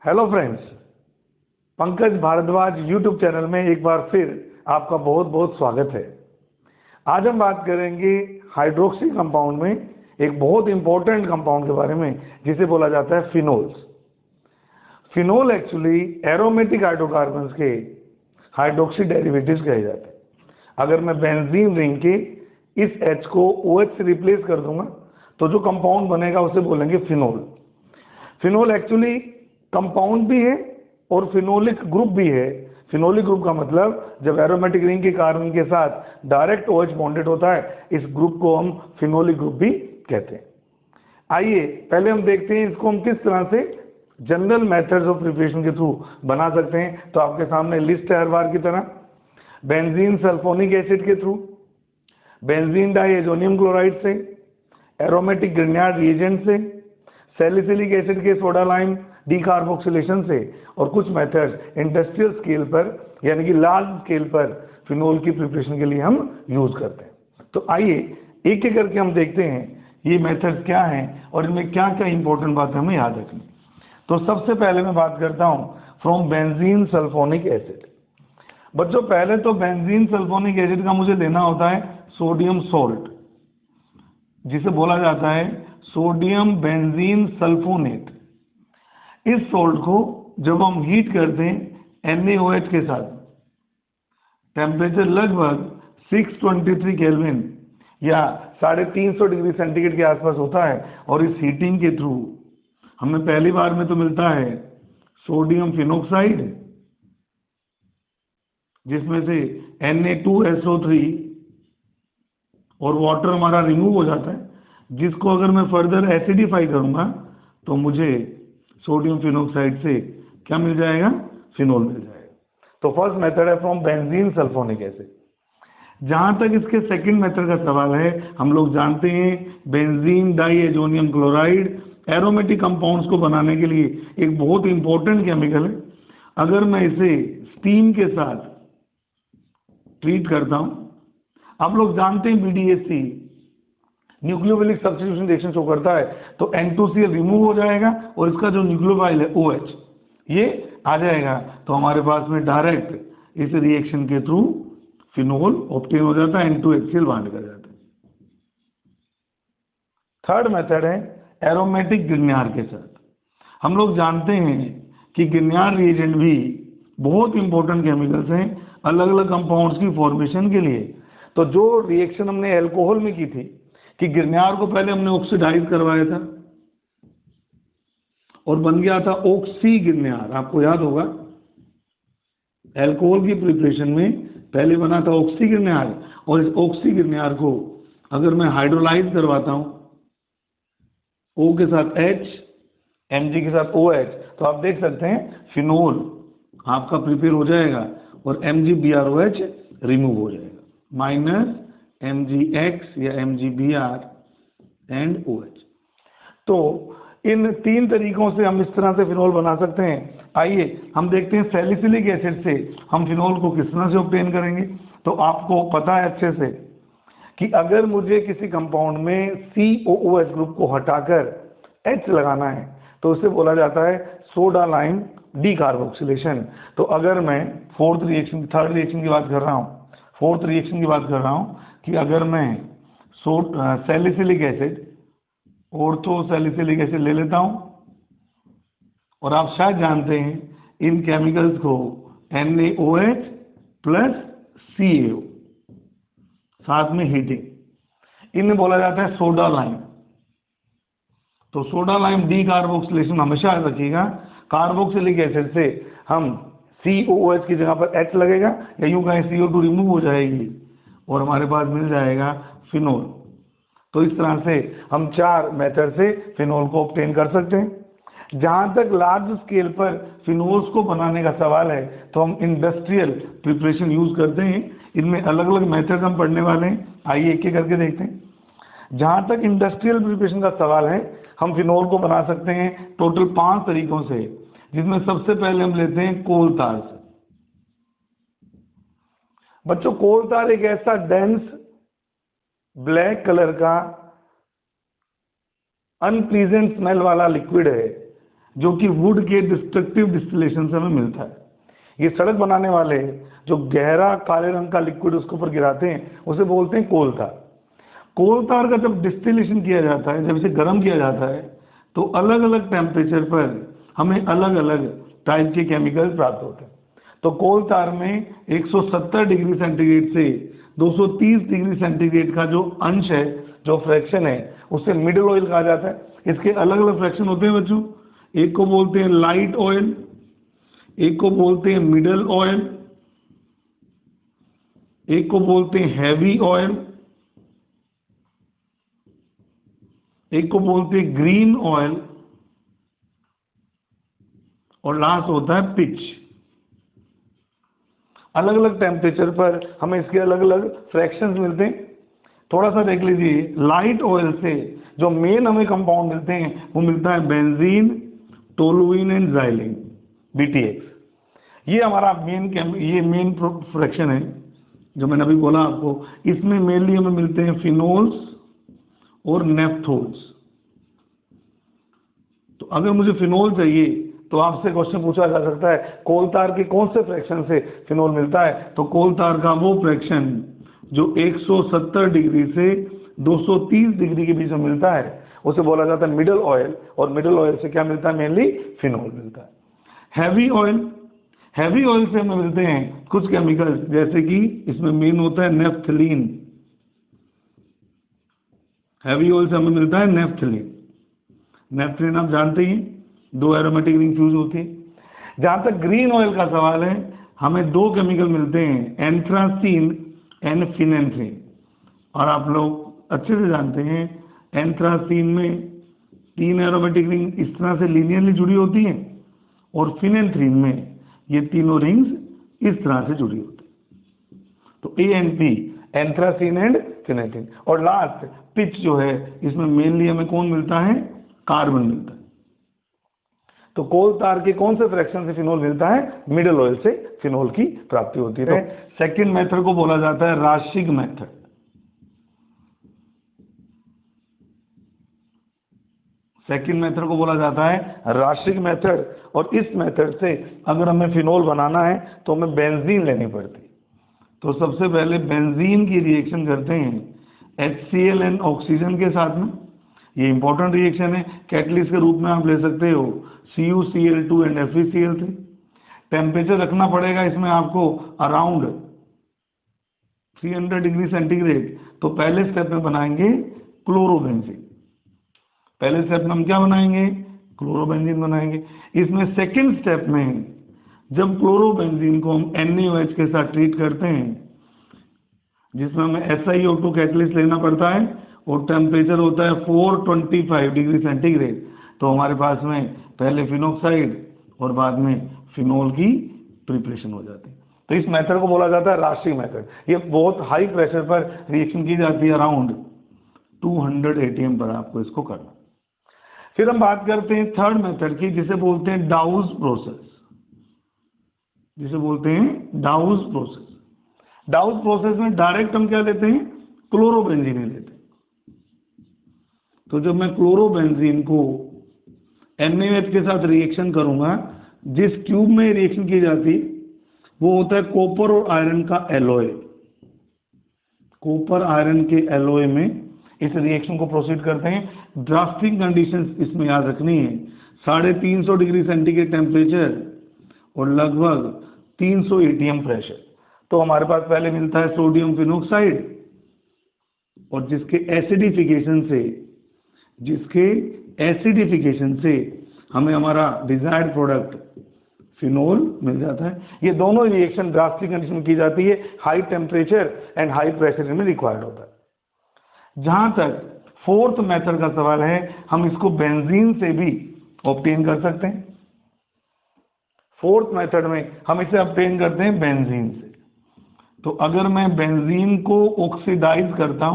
Hello friends, Pankaj Bhardwaj YouTube channel में एक बार फिर आपका बहुत बहुत स्वागत है। आज हम बात करेंगे हाइड्रोक्सी कंपाउंड में एक बहुत इंपॉर्टेंट कंपाउंड के बारे में जिसे बोला जाता है phenols. Phenol actually aromatic hydrocarbons के हाइड्रोक्सी डेरिवेटिव्स कहे जाते हैं। अगर मैं बेंजीन रिंग के इस H को OH से रिप्लेस कर दूंगा तो जो कंपाउंड बनेगा उसे बोलेंगे फिनोल। फिनोल एक्चुअली कंपाउंड भी है और फिनोलिक ग्रुप भी है। फिनोलिक ग्रुप का मतलब जब एरोमेटिक रिंग के कार्बन के साथ डायरेक्ट OH बॉन्डेड होता है, इस ग्रुप को हम फिनोलिक ग्रुप भी कहते हैं। आइए पहले हम देखते हैं इसको हम किस तरह से जनरल मेथड्स ऑफ प्रिपरेशन के थ्रू बना सकते हैं। तो आपके सामने लिस्ट है हर बार की तरह। बेंजीन सल्फोनिक एसिड के थ्रू, बेंजीन डाइएजोनियम क्लोराइड से, एरोमेटिक ग्रिग्नार्ड रिएजेंट से, सैलिसिलिक एसिड के सोडा लाइम डीकार्बोक्सिलेशन से, और कुछ मेथड्स इंडस्ट्रियल स्केल पर यानी कि लार्ज स्केल पर फिनोल की प्रिपरेशन के लिए हम यूज करते हैं। तो आइए एक एक करके हम देखते हैं ये मेथड्स क्या हैं और इनमें क्या क्या इंपॉर्टेंट बातें हमें याद रखनी। तो सबसे पहले मैं बात करता हूं फ्रॉम बेंजीन सल्फोनिक एसिड। बच्चों पहले तो बेंजीन सल्फोनिक एसिड का मुझे लेना होता है सोडियम सोल्ट, जिसे बोला जाता है सोडियम बेंजीन सल्फोनेट। इस सोल्ट को जब हम हीट करते हैं NaOH के साथ, टेम्परेचर लगभग 623 केल्विन या 350 डिग्री सेंटीग्रेड के आसपास होता है, और इस हीटिंग के थ्रू हमें पहली बार में तो मिलता है सोडियम फिनोक्साइड, जिसमें से Na2SO3 और वाटर हमारा रिमूव हो जाता है, जिसको अगर मैं फर्दर एसिडिफाई करूंगा तो मुझे सोडियम फिनोक्साइड से क्या मिल जाएगा, फिनोल मिल जाएगा। तो फर्स्ट मेथड है फ्रॉम बेंजीन सल्फोनिक एसिड। जहां तक इसके सेकंड मेथड का सवाल है, हम लोग जानते हैं benzene diazonium chloride aromatic compounds को बनाने के लिए एक बहुत इंपॉर्टेंट केमिकल है। अगर मैं इसे स्टीम के साथ ट्रीट करता हूं, आप लोग जानते हैं BDAC nucleophilic substitution reaction show करता है, तो N2Cl रिमूव हो जाएगा और इसका जो न्यूक्लियोफाइल है OH ये आ जाएगा। तो हमारे पास में डायरेक्ट इस रिएक्शन के थ्रू फिनोल ऑब्टेन हो जाता है, N2HCl बांड कर जाता है। थर्ड मेथड है एरोमेटिक ग्रिग्नार्ड के साथ। हम लोग जानते हैं कि ग्रिग्नार्ड रिएजेंट भी बहुत इंपॉर्टेंट केमिकल्स हैं अलग अलग कंपाउंड्स की फॉर्मेशन के लिए। तो जो रिएक्शन हमने एल्कोहल में की थी कि ग्रिग्नार्ड को पहले हमने ऑक्सीडाइज करवाया था और बन गया था ऑक्सी ग्रिग्नार्ड, आपको याद होगा एल्कोहल की प्रिपरेशन में पहले बना था ऑक्सी ग्रिग्नार्ड, और इस ऑक्सी ग्रिग्नार्ड को अगर मैं हाइड्रोलाइज करवाता हूं O के साथ H, Mg के साथ OH, तो आप देख सकते हैं फिनोल आपका प्रिपेयर हो जाएगा और MgBrOH रिमूव हो जाएगा, माइनस MgX या MgBr एंड OH। तो इन तीन तरीकों से हम इस तरह से फिनोल बना सकते हैं। आइए हम देखते हैं सैलिसिलिक एसिड से हम फिनोल को किस तरह से ऑब्टेन करेंगे। तो आपको पता है अच्छे से कि अगर मुझे किसी कंपाउंड में COOH ग्रुप को हटाकर H लगाना है तो उसे बोला जाता है सोडा लाइम डीकार्बोक्सिलेशन। तो अगर मैं थर्ड रिएक्शन की बात कर रहा हूं कि अगर मैं salicylic acid ortho salicylic acid ले लेता हूं, और आप शायद जानते हैं इन केमिकल्स को NaOH प्लस CaO साथ में हीटिंग, इन्हें बोला जाता है सोडा लाइम। तो सोडा लाइम डीकार्बोक्सिलेशन हमेशा याद रखिएगा, कार्बोक्सिलिक एसिड से हम COOH की जगह पर H लगेगा या यूं कहें CO2 रिमूव हो जाएगी और हमारे पास मिल जाएगा फिनोल। तो इस तरह से हम चार मेथड से फिनोल को ऑब्टेन कर सकते हैं। जहां तक लार्ज स्केल पर फिनोल्स को बनाने का सवाल है तो हम इंडस्ट्रियल प्रिपरेशन यूज करते हैं। इनमें अलग अलग मेथड हम पढ़ने वाले हैं, आइए एक एक करके देखते हैं। जहां तक इंडस्ट्रियल प्रिपरेशन का सवाल है, हम फिनोल को बना सकते हैं टोटल 5 तरीकों से, जिसमें सबसे पहले हम लेते हैं कोल तार से। बच्चों कोल तार एक ऐसा डेंस ब्लैक कलर का अनप्लीजेंट स्मेल वाला लिक्विड है जो कि वुड के डिस्ट्रक्टिव डिस्टिलेशन से हमें मिलता है। ये सड़क बनाने वाले जो गहरा काले रंग का लिक्विड उसके ऊपर गिराते हैं उसे बोलते हैं कोल तार। कोल तार का जब डिस्टिलेशन किया जाता है, जब इसे गर्म किया जाता है, तो अलग अलग टेम्परेचर पर हमें अलग अलग टाइप के केमिकल्स प्राप्त होते हैं। तो कोल तार में 170 डिग्री सेंटीग्रेड से 230 डिग्री सेंटीग्रेड का जो अंश है, जो फ्रैक्शन है, उसे मिडल ऑयल कहा जाता है। इसके अलग अलग फ्रैक्शन होते हैं बच्चों, एक को बोलते हैं लाइट ऑयल, एक को बोलते हैं मिडल ऑयल, एक को बोलते हैं हैवी ऑयल, एक को बोलते हैं ग्रीन ऑयल, और लास्ट होता है पिच। अलग अलग टेम्परेचर पर हमें इसके अलग अलग फ्रैक्शंस मिलते हैं। थोड़ा सा देख लीजिए, लाइट ऑयल से जो मेन हमें कंपाउंड मिलते हैं वो मिलता है benzene, toluene and xylene, BTX। ये हमारा मेन फ्रैक्शन है जो मैंने अभी बोला आपको। इसमें मेनली हमें मिलते हैं फिनोल्स और नेफ्थोल्स। तो अगर मुझे फिनोल चाहिए तो आपसे क्वेश्चन पूछा जा सकता है कोल तार के कौन से फ्रैक्शन से फिनोल मिलता है। तो कोल तार का वो फ्रैक्शन जो 170 डिग्री से 230 डिग्री के बीच में मिलता है उसे बोला जाता है मिडल ऑयल, और मिडल ऑयल से क्या मिलता है, मेनली फिनोल मिलता है। हैवी ऑयल, हैवी ऑयल से हमें मिलते हैं कुछ केमिकल्स, जैसे कि इसमें मेन होता है नेफ्थलीन। हैवी ऑयल से हमें मिलता है नेफ्थलीन। नेफ्थलीन आप जानते ही, 2 एरोमेटिक रिंग फ्यूज होती है। जहां तक ग्रीन ऑयल का सवाल है, हमें 2 केमिकल मिलते हैं, एंथ्रासीन एंड फिनेंथ्रीन। और आप लोग अच्छे से जानते हैं एंथ्रासीन में 3 एरोमेटिक रिंग इस तरह से लीनियरली जुड़ी होती हैं, और फिनेंथ्रीन में ये तीनों रिंग्स इस तरह से जुड़ी होती हैं। तो ANP, एंथ्रासीन एंड फिनेंथ्रीन। और लास्ट पिच जो है, इसमें मेनली हमें कौन मिलता है, कार्बन मिलता है। तो कोल तार के कौन से फ्रैक्शन से फिनोल मिलता है, मिडल ऑयल से फिनोल की प्राप्ति होती है। सेकंड मेथड को बोला जाता है राशिक मेथड। सेकंड मेथड को बोला जाता है राशिक मेथड। और इस मेथड से अगर हमें फिनोल बनाना है तो हमें बेंजीन लेनी पड़ती। तो सबसे पहले बेंजीन की रिएक्शन करते हैं HCl एंड ऑक्सीजन के साथ में। ये इंपॉर्टेंट रिएक्शन है, कैटलिस्ट के रूप में आप ले सकते हो CuCl2 एंड FeCl3। टेम्परेचर रखना पड़ेगा इसमें आपको अराउंड 300 डिग्री सेंटीग्रेड। तो पहले स्टेप में बनाएंगे क्लोरोबेंजीन। पहले स्टेप में हम क्या बनाएंगे, क्लोरोबेंजीन बनाएंगे। इसमें सेकंड स्टेप में जब क्लोरोबेंजीन को हम NaOH के साथ ट्रीट करते हैं, जिसमें हमें SiO2 कैटलिस्ट लेना पड़ता है, और टेम्परेचर होता है 425 डिग्री सेंटीग्रेड, तो हमारे पास में पहले फिनोक्साइड और बाद में फिनोल की प्रिपरेशन हो जाती है। तो इस मेथड को बोला जाता है राशिक मेथड। ये बहुत हाई प्रेशर पर रिएक्शन की जाती है, अराउंड 200 ATM पर आपको इसको करना। फिर हम बात करते हैं थर्ड मेथड की, जिसे बोलते हैं डाउज प्रोसेस। जिसे बोलते हैं डाउज प्रोसेस। डाउज प्रोसेस में डायरेक्ट हम क्या लेते हैं, क्लोरोबेंजीन ही लेते हैं। तो जब मैं क्लोरोबेंजीन को NaOH के साथ रिएक्शन करूंगा, जिस ट्यूब में रिएक्शन की जाती वो होता है कॉपर और आयरन का एलॉय। कॉपर आयरन के एलॉय में इस रिएक्शन को प्रोसीड करते हैं। ड्राफ्टिंग कंडीशंस इसमें याद रखनी है, 350 डिग्री सेंटीग्रेड टेम्परेचर और लगभग 300 ATM प्रेशर। तो हमारे पास पहले मिलता है सोडियम फिनोक्साइड, और जिसके एसिडिफिकेशन से हमें हमारा डिजायर्ड प्रोडक्ट फिनोल मिल जाता है। ये दोनों रिएक्शन ड्राफ्टिंग कंडीशन में की जाती है, high temperature and high pressure में रिक्वायर्ड होता है। जहां तक फोर्थ मेथड का सवाल है, हम इसको बेंजीन से भी ऑब्टेन कर सकते हैं। फोर्थ मेथड में हम इसे ऑब्टेन करते हैं बेंजीन से। तो अगर मैं बेंजीन को ऑक्सीडाइज करता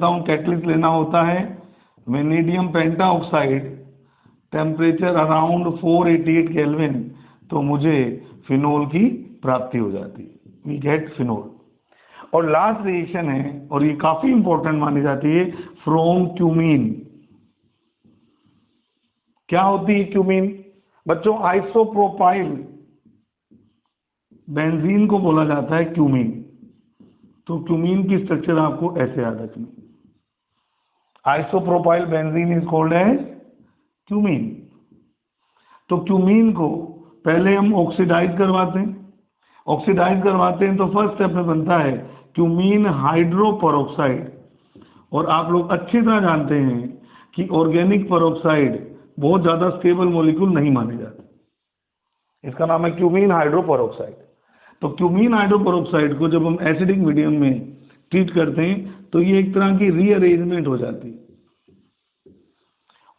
हूं, कैटलिस्ट लेना होता है vanadium pentoxide, temperature around 488 kelvin, तो मुझे फिनोल की प्राप्ति हो जाती है, वी गेट फिनोल। और लास्ट रिएक्शन है, और ये काफी इंपॉर्टेंट मानी जाती है, फ्रॉम क्यूमीन। क्या होती है क्यूमीन? बच्चों आइसोप्रोपाइल बेंजीन को बोला जाता है क्यूमीन। तो क्यूमीन की स्ट्रक्चर आपको ऐसे याद रखनी, isopropyl benzene is called as cumene. तो क्यूमीन को पहले हम ऑक्सीडाइज करवाते हैं, तो फर्स्ट स्टेप में बनता है क्यूमीन हाइड्रोपेरोक्साइड। और आप लोग अच्छी तरह जानते हैं कि ऑर्गेनिक पेरोक्साइड बहुत ज्यादा स्टेबल मॉलिक्यूल नहीं माने जाते, इसका नाम है क्यूमीन हाइड्रोपेरोक्साइड। तो क्यूमीन हाइड्रोपेरोक्साइड को जब हम एसिडिक मीडियम में ट्रीट करते हैं तो ये एक तरह की रीअरेंजमेंट हो जाती है,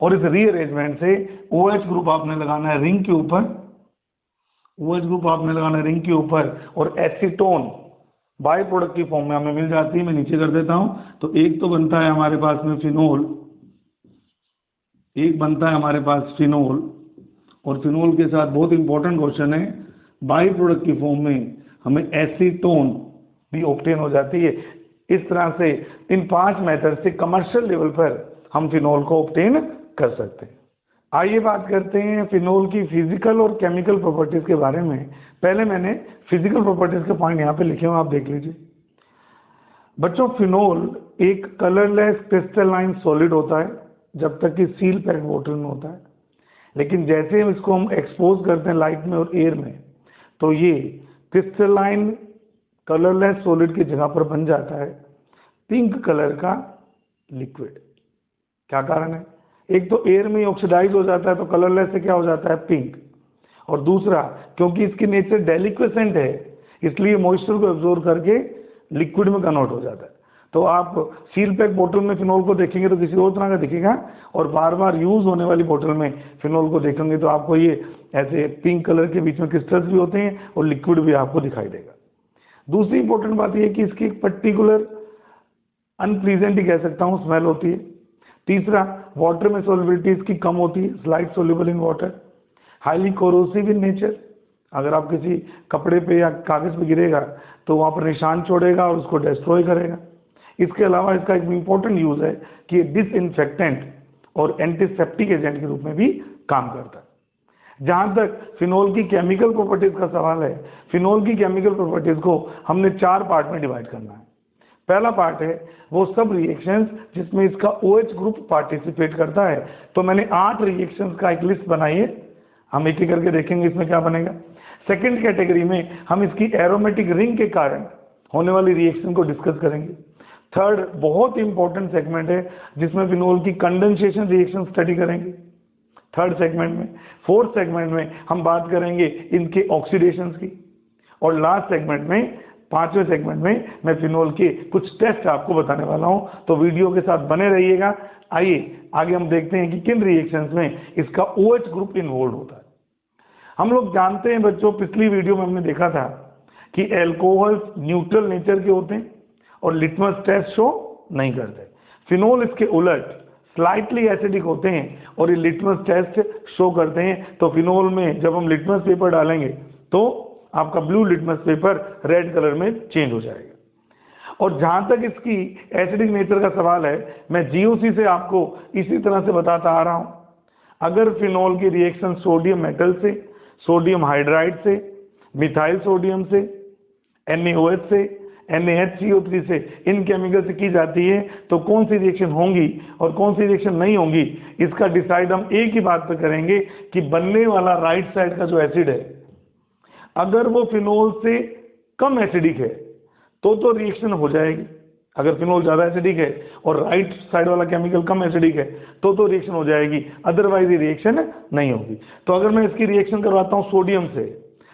और इस रीअरेंजमेंट से OH ग्रुप आपने लगाना है रिंग के ऊपर, और एसीटोन बाय प्रोडक्ट की फॉर्म में हमें मिल जाती है। मैं नीचे कर देता हूं। तो एक तो बनता है हमारे पास में फिनोल, और फिनोल के साथ बहुत इंपॉर्टेंट क्वेश्चन है, बाई प्रोडक्ट की फॉर्म में हमें एसीटोन भी ऑब्टेन हो जाती है। इस तरह से इन 5 मेथड से कमर्शियल लेवल पर हम फिनोल को ऑब्टेन कर सकते हैं। आइए बात करते हैं फिनोल की फिजिकल और केमिकल प्रॉपर्टीज के बारे में। पहले मैंने फिजिकल प्रॉपर्टीज के पॉइंट यहाँ पे लिखे हुए, आप देख लीजिए। बच्चों फिनोल एक कलरलेस क्रिस्टलाइन सॉलिड होता है जब तक कि सील पैक बोतल में होता है, लेकिन जैसे इसको हम एक्सपोज करते हैं लाइट में और एयर में तो ये क्रिस्टलाइन कलरलेस सॉलिड की जगह पर बन जाता है पिंक कलर का लिक्विड। क्या कारण है? एक तो एयर में ऑक्सीडाइज हो जाता है तो कलरलेस से क्या हो जाता है पिंक, और दूसरा क्योंकि इसकी नेचर डेलिक्वेसेंट है इसलिए मॉइस्चर को एब्जॉर्ब करके लिक्विड में कन्वर्ट हो जाता है। तो आप सील पैक बोतल में फिनोल को देखेंगे तो किसी और तरह का दिखेगा, और बार बार यूज होने वाली बोतल में फिनोल को देखेंगे तो आपको ये ऐसे पिंक कलर के बीच में क्रिस्टल्स भी होते हैं और लिक्विड भी आपको दिखाई देगा। दूसरी इंपॉर्टेंट बात यह कि इसकी एक पर्टिकुलर अनप्लीजेंट ही कह सकता हूँ स्मेल होती है। तीसरा, वाटर में सोलिबिलिटी इसकी कम होती है, slight soluble in water, highly corrosive in nature. अगर आप किसी कपड़े पे या कागज पे गिरेगा तो वहाँ पर निशान छोड़ेगा और उसको डिस्ट्रॉय करेगा। इसके अलावा इसका एक इम्पोर्टेंट यूज है कि डिसइंफेक्टेंट और एंटीसेप्टिक एजेंट के रूप में भी काम करता है। जहाँ तक फिनोल की केमिकल प्रॉपर्टीज का सवाल है, फिनोल की केमिकल प्रॉपर्टीज को हमने 4 पार्ट में डिवाइड करना है। पहला पार्ट है वो सब रिएक्शंस जिसमें इसका OH ग्रुप पार्टिसिपेट करता है। तो मैंने 8 रिएक्शंस का एक लिस्ट बनाई है, हम एक एक करके देखेंगे इसमें क्या बनेगा। सेकंड कैटेगरी में हम इसकी एरोमेटिक रिंग के कारण होने वाली रिएक्शन को डिस्कस करेंगे। थर्ड बहुत इंपॉर्टेंट सेगमेंट है जिसमें फिनोल की कंडेंसेशन रिएक्शन स्टडी करेंगे थर्ड सेगमेंट में। फोर्थ सेगमेंट में हम बात करेंगे इनके ऑक्सीडेशन की, और लास्ट सेगमेंट में 5वें सेगमेंट में मैं फिनोल के कुछ टेस्ट आपको बताने वाला हूं, तो वीडियो के साथ बने रहिएगा। आइए आगे हम देखते हैं कि किन रिएक्शंस में इसका OH ग्रुप इन्वॉल्व होता है। हम लोग जानते हैं बच्चों, पिछली वीडियो में हमने देखा था कि एल्कोहल न्यूट्रल नेचर के होते हैं और लिटमस टेस्ट शो नहीं करते। फिनोल इसके उलट स्लाइटली एसिडिक होते हैं और ये लिटमस टेस्ट शो करते हैं। तो फिनोल में जब हम लिटमस पेपर डालेंगे तो आपका blue litmus paper red colour में चेंज हो जाएगा। और जहां तक इसकी एसिडिक नेचर का सवाल है, मैं GOC से आपको इसी तरह से बताता आ रहा हूं। अगर फिनोल की रिएक्शन सोडियम मेटल से, सोडियम हाइड्राइड से, मिथाइल सोडियम से, NaOH से, NaHCO3 से, इन केमिकल से की जाती है तो कौन सी रिएक्शन होंगी और कौन सी रिएक्शन नहीं होंगी, इसका डिसाइड हम एक ही बात पर करेंगे कि बनने वाला राइट साइड का जो एसिड है अगर वो फिनोल से कम एसिडिक है तो रिएक्शन हो जाएगी। अगर फिनोल ज्यादा एसिडिक है और राइट साइड वाला केमिकल कम एसिडिक है तो रिएक्शन हो जाएगी, अदरवाइज ये रिएक्शन नहीं होगी। तो अगर मैं इसकी रिएक्शन करवाता हूं सोडियम से,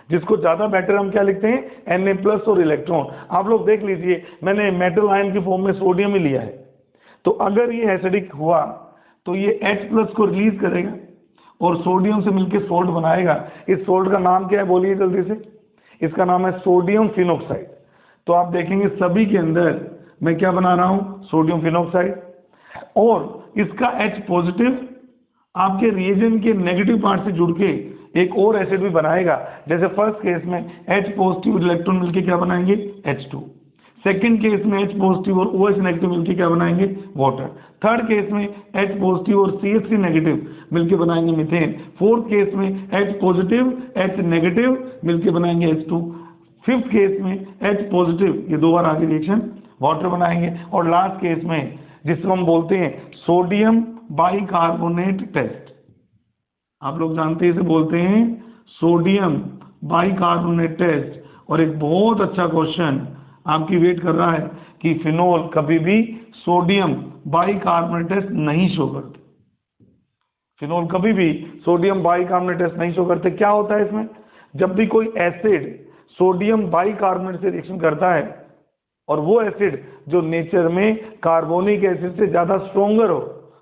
जिसको ज्यादा बेटर हम क्या लिखते हैं Na+ और इलेक्ट्रॉन। आप लोग देख लीजिए मैंने मेटल आयन की फॉर्म में सोडियम ही लिया है। तो अगर ये एसिडिक हुआ तो ये H+ को रिलीज करेगा और सोडियम से मिलकर सोल्ट बनाएगा। इस सोल्ट का नाम क्या है बोलिए जल्दी से? इसका नाम है सोडियम फिनॉक्साइड। तो आप देखेंगे सभी के अंदर मैं क्या बना रहा हूं, सोडियम फिनॉक्साइड। और इसका H+ आपके रिएजेंट के नेगेटिव पार्ट से जुड़ के एक और एसिड भी बनाएगा। जैसे फर्स्ट केस में H+ इलेक्ट्रॉन मिलके क्या बनाएंगे, H2। सेकंड केस में H पॉजिटिव और OH नेगेटिव मिलकर क्या बनाएंगे, वाटर। थर्ड केस में H पॉजिटिव और CH3 नेगेटिव मिलकर बनाएंगे मीथेन। फोर्थ केस में H पॉजिटिव H नेगेटिव मिलकर बनाएंगे H2। फिफ्थ केस में H पॉजिटिव, ये दो बार आगे रिएक्शन, वाटर बनाएंगे। और लास्ट केस में जिसको हम बोलते हैं सोडियम बाइकार्बोनेट टेस्ट, आप लोग जानते हैं इसे बोलते हैं सोडियम बाइकार्बोनेट टेस्ट। और एक बहुत अच्छा क्वेश्चन आपकी वेट कर रहा है कि फिनोल कभी भी सोडियम बाइकार्बोनेट टेस्ट नहीं शो करते। फिनोल कभी भी सोडियम बाइकार्बोनेट टेस्ट नहीं शो करते। क्या होता है इसमें, जब भी कोई एसिड सोडियम बाइकार्बोनेट से रिएक्शन करता है और वो एसिड जो नेचर में कार्बोनिक एसिड से ज्यादा स्ट्रोंगर हो,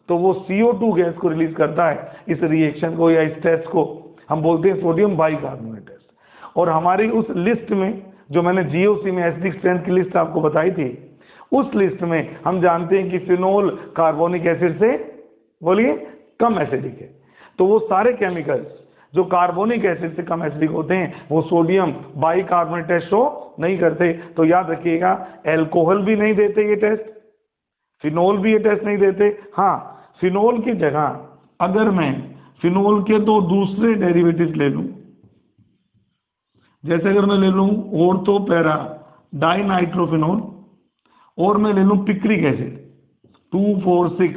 तो वो CO2 गैस को रिलीज करता है। इस रिएक्शन को या इस टेस्ट को हम बोलते हैं सोडियम बाइकार्बोनेट टेस्ट। और हमारी उस लिस्ट में जो मैंने GOC में एसिडिक स्ट्रेंथ की लिस्ट आपको बताई थी, उस लिस्ट में हम जानते हैं कि फिनोल कार्बोनिक एसिड से, बोलिए, कम एसिडिक है। तो वो सारे केमिकल्स जो कार्बोनिक एसिड से कम एसिडिक होते हैं वो सोडियम बाइकार्बोनेट टेस्ट शो नहीं करते। तो याद रखिएगा, एल्कोहल भी नहीं देते ये टेस्ट, फिनोल भी ये टेस्ट नहीं देते। हाँ, फिनोल की जगह अगर मैं फिनोल के दो दूसरे डेरिवेटिव ले लूं, जैसे अगर मैं ले लूं ऑर्थोपैरा डाइनाइट्रोफिनोल और मैं ले लूं पिक्रिक एसिड 2,4,6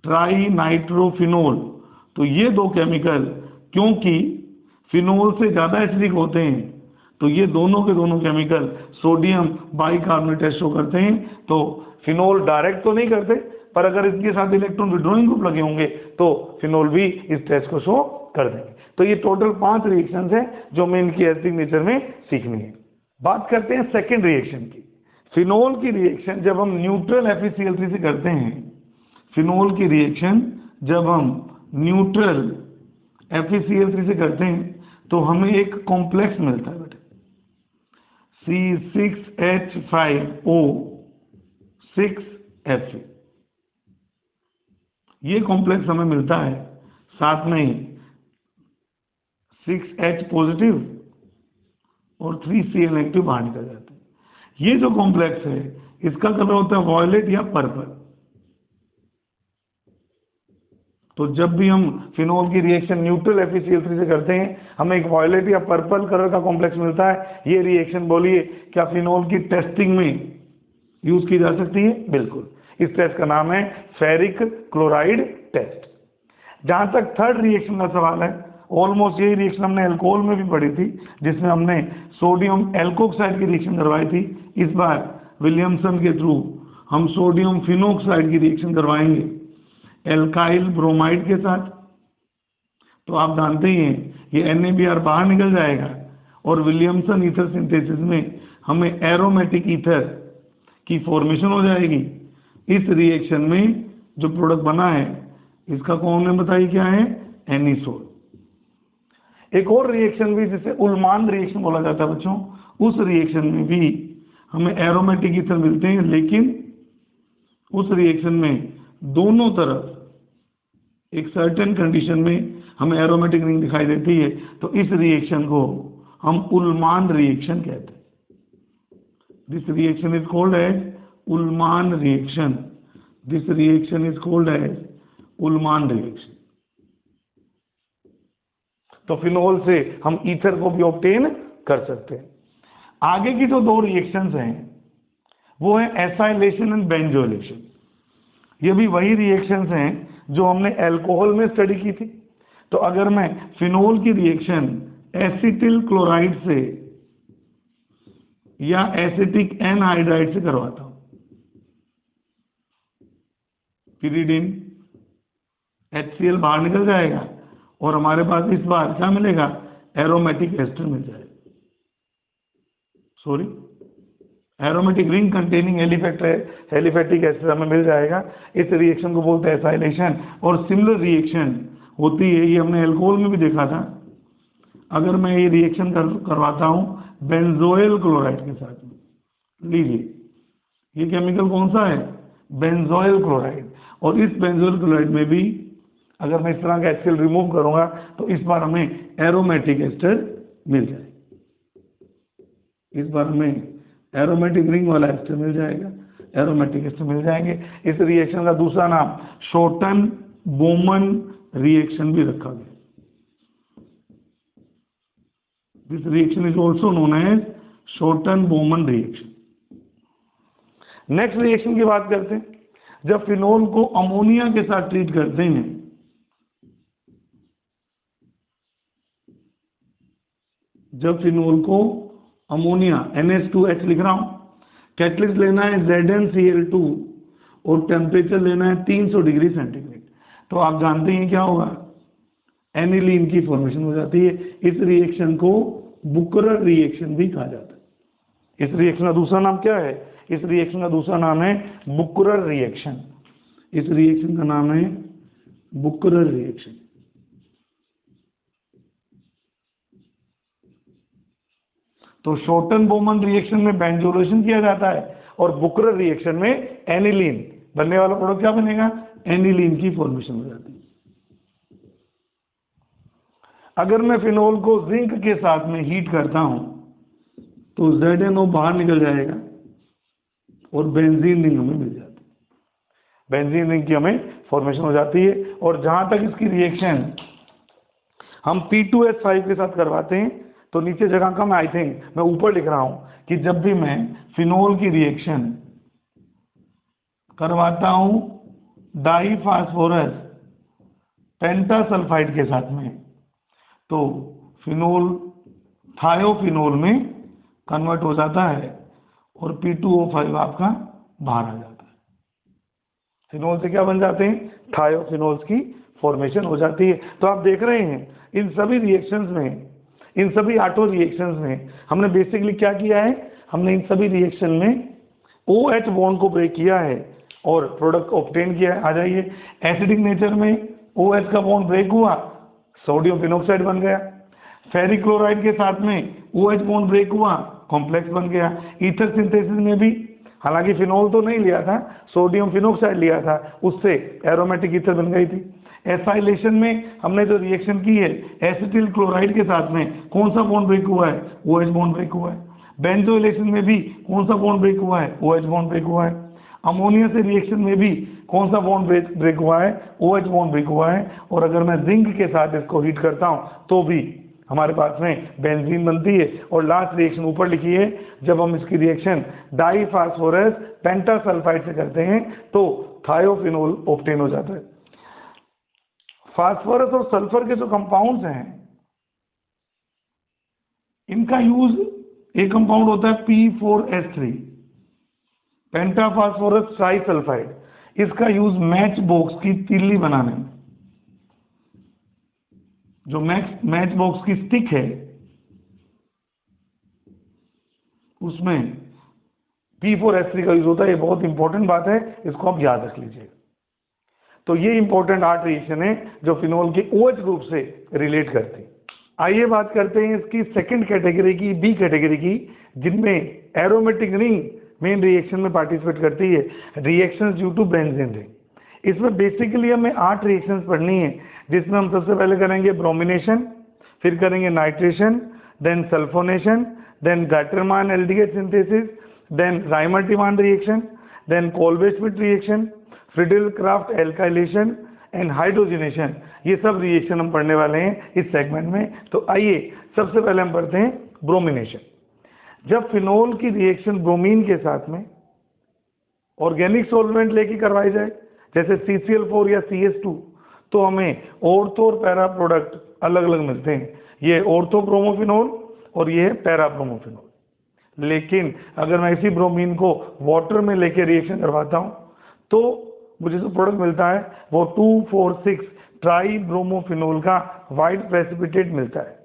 ट्राइनाइट्रोफिनोल, तो ये दो केमिकल क्योंकि फिनोल से ज्यादा एसिडिक होते हैं, तो ये दोनों के दोनों chemical sodium bicarbonate test show करते हैं। तो फिनोल डायरेक्ट तो नहीं करते, पर अगर इसके साथ इलेक्ट्रॉन विड्रॉइंग ग्रुप लगे होंगे तो फिनोल भी इस टेस्ट को शो कर देंगे। तो ये टोटल 5 रिएक्शंस हैं जो हमें इनकी एसिडिक नेचर में सीखनी है। बात करते हैं सेकेंड रिएक्शन की। फिनोल की रिएक्शन जब हम न्यूट्रल FeCl3 से करते हैं, फिनोल की रिएक्शन जब हम न्यूट्रल FeCl3 से करते हैं तो हमें एक कॉम्प्लेक्स मिलता है बेटे, C6H5O6Fe। ये कॉम्प्लेक्स हमें मिलता है, साथ में ही 6H पॉजिटिव और 3Cl नेगेटिव बाहर निकल जाते हैं। ये जो कॉम्प्लेक्स है इसका कलर होता है वॉयलेट या पर्पल। तो जब भी हम फिनोल की रिएक्शन न्यूट्रल FeCl3 से करते हैं हमें एक वॉयलेट या पर्पल कलर का कॉम्प्लेक्स मिलता है। ये रिएक्शन बोलिए क्या फिनोल की टेस्टिंग में यूज की जा सकती है? बिल्कुल। इस टेस्ट का नाम है फेरिक क्लोराइड टेस्ट। जहां तक थर्ड रिएक्शन का सवाल है, ऑलमोस्ट यही रिएक्शन हमने अल्कोहल में भी पढ़ी थी, जिसमें हमने सोडियम एल्कोक्साइड की रिएक्शन करवाई थी। इस बार विलियमसन के थ्रू हम सोडियम फिनोक्साइड की रिएक्शन करवाएंगे एल्काइल ब्रोमाइड के साथ। तो आप जानते ही हैं ये NaBr बाहर निकल जाएगा और विलियमसन ईथर सिंथेसिस में हमें एरोमेटिक ईथर की फॉर्मेशन हो जाएगी। इस रिएक्शन में जो प्रोडक्ट बना है इसका कौन ने बताइए क्या है? एनिसोल। एक और रिएक्शन भी जिसे उल्मान रिएक्शन बोला जाता है बच्चों, उस रिएक्शन में भी हमें एरोमेटिक ईथर मिलते हैं, लेकिन उस रिएक्शन में दोनों तरफ एक सर्टेन कंडीशन में हमें एरोमेटिक रिंग दिखाई देती है। तो इस रिएक्शन को हम उल्मान रिएक्शन कहते हैं। This reaction is called as Ullmann reaction. This reaction is called as Ullmann reaction. तो फिनोल से हम ईथर को भी ऑब्टेन कर सकते हैं। आगे की जो दो रिएक्शंस हैं वो है एसाइलेशन एंड बेंजोइलेशन। ये भी वही रिएक्शंस हैं जो हमने अल्कोहल में स्टडी की थी। तो अगर मैं फिनोल की रिएक्शन एसिटिल क्लोराइड से या एसिटिक एनहाइड्राइड से करवाता हूं, पिरिडिन HCl बाहर निकल जाएगा और हमारे पास इस बार क्या मिलेगा? एरोमेटिक एस्टर मिल जाएगा, sorry aromatic ring containing aliphatic ester हमें मिल जाएगा। इस रिएक्शन को बोलते हैं एसाइलेशन। और सिमिलर रिएक्शन होती है, ये हमने अल्कोहल में भी देखा था। अगर मैं ये रिएक्शन करवाता हूं बेंजोइल क्लोराइड के साथ में, लीजिए ये केमिकल कौन सा है? Benzoyl chloride. और इस बेंजोइल क्लोराइड में भी अगर मैं इस तरह का HCl रिमूव करूंगा तो इस बार हमें एरोमेटिक एस्टर मिल जाए। इस बार हमें एरोमेटिक रिंग वाला एस्टर मिल जाएगा, एरोमेटिक एस्टर मिल जाएंगे। इस रिएक्शन का दूसरा नाम शॉर्टन बोमन रिएक्शन भी रखा गया। This reaction is also known as Schotten Baumann reaction. Next reaction की बात करते हैं। जब फिनोल को अमोनिया के साथ ट्रीट करते हैं, जब फिनोल को अमोनिया NH2H लिख रहा हूं, कैटलिस्ट लेना है ZnCl2 और टेम्परेचर लेना है 300 डिग्री सेंटीग्रेड, तो आप जानते हैं क्या होगा, एनिलीन की फॉर्मेशन हो जाती है। इस रिएक्शन को बुकरर रिएक्शन भी कहा जाता है। इस रिएक्शन का दूसरा नाम क्या है? इस रिएक्शन का दूसरा नाम है बुकरर रिएक्शन। इस रिएक्शन का नाम है बुकरर रिएक्शन। तो शॉर्टन बोमन रिएक्शन में बेंजोलेशन किया जाता है और बुकरर रिएक्शन में एनिलीन बनने वाला प्रोडक्ट क्या बनेगा? एनिलीन की फॉर्मेशन हो जाती है। अगर मैं फिनोल को जिंक के साथ में हीट करता हूं तो ZnO बाहर निकल जाएगा और बेंजीन रिंग हमें मिल जाती है। बेंजीन रिंग की हमें फॉर्मेशन हो जाती है। और जहां तक इसकी रिएक्शन हम P2H5 के साथ करवाते हैं तो नीचे जगह कम, आई थिंक मैं ऊपर लिख रहा हूं कि जब भी मैं फिनोल की रिएक्शन करवाता हूं डाई फास्फोरस पेंटासल्फाइड के साथ में, तो फिनोल थायोफिनोल में कन्वर्ट हो जाता है और P2O5 आपका बाहर आ जाता है। फिनोल से क्या बन जाते हैं? थायोफिनोल्स की फॉर्मेशन हो जाती है। तो आप देख रहे हैं इन सभी रिएक्शंस में, इन सभी ऑटो रिएक्शंस में हमने बेसिकली क्या किया है? हमने इन सभी रिएक्शन में OH बॉन्ड को ब्रेक किया है और प्रोडक्ट ऑब्टेन किया है। आ जाइए, एसिडिक नेचर में OH का बॉन्ड ब्रेक हुआ, सोडियम फिनोक्साइड बन गया। फेरिक क्लोराइड के साथ में OH बॉन्ड ब्रेक हुआ, कॉम्प्लेक्स बन गया। ईथर सिंथेसिस में भी हालांकि फिनोल तो नहीं लिया था, सोडियम फिनोक्साइड लिया था, उससे एरोमेटिक ईथर बन गई थी। एसाइलेशन में हमने जो रिएक्शन की है एसिटिल क्लोराइड के साथ में कौन सा बॉन्ड ब्रेक हुआ है? OH बॉन्ड ब्रेक हुआ है। बेंजोइलेशन में भी कौन सा बॉन्ड ब्रेक हुआ है? OH बॉन्ड ब्रेक हुआ है। अमोनिया से रिएक्शन में भी कौन सा बॉन्ड ब्रेक हुआ है? OH बॉन्ड ब्रेक हुआ है। और अगर मैं जिंक के साथ इसको हीट करता हूं तो भी हमारे पास में बेंजीन बनती है। और लास्ट रिएक्शन ऊपर लिखी है, जब हम इसकी रिएक्शन डाई फास्फोरस पेंटासल्फाइड से करते हैं तो थायोफिनोल ऑब्टेन हो जाता है। फास्फोरस और सल्फर के जो कंपाउंड्स हैं, इनका यूज, एक कंपाउंड होता है P4S3 पेंटाफास्फोरस ट्राइसल्फाइड, इसका यूज मैच बॉक्स की तिल्ली बनाने में। जो मैच बॉक्स की स्टिक है उसमें P4S3 का यूज होता है। ये बहुत इंपॉर्टेंट बात है, इसको आप याद रख लीजिएगा। तो ये इंपॉर्टेंट 8 रिएक्शन है जो फिनोल के OH ग्रुप से रिलेट करते हैं। आइए बात करते हैं इसकी सेकंड कैटेगरी की, बी कैटेगरी की, जिनमें एरोमेटिक रिंग मेन रिएक्शन में पार्टिसिपेट करती है, reactions due to benzene ring. इसमें बेसिकली हमें 8 रिएक्शंस पढ़नी है, जिसमें हम सबसे पहले करेंगे ब्रोमिनेशन, फिर करेंगे nitration, then sulphonation, then Gattermann aldehyde synthesis, then Reimer Tiemann reaction, then Kolbe Schmitt reaction, Friedel Crafts alkylation and hydrogenation. ये सब रिएक्शन हम पढ़ने वाले हैं इस सेगमेंट में। तो आइए सबसे पहले हम पढ़ते हैं ब्रोमिनेशन। जब फिनोल की रिएक्शन ब्रोमीन के साथ में ऑर्गेनिक सॉल्वेंट लेके करवाई जाए, जैसे CCl4 या CS2, तो हमें ऑर्थो और पैरा प्रोडक्ट अलग अलग मिलते हैं। ये ऑर्थो ब्रोमोफिनोल और ये पैरा ब्रोमोफिनोल। लेकिन अगर मैं इसी ब्रोमीन को वाटर में लेके रिएक्शन करवाता हूं तो मुझे जो प्रोडक्ट मिलता है वो 2,4,6 ट्राई ब्रोमोफिनोल का वाइट प्रेसिपिटेट मिलता है।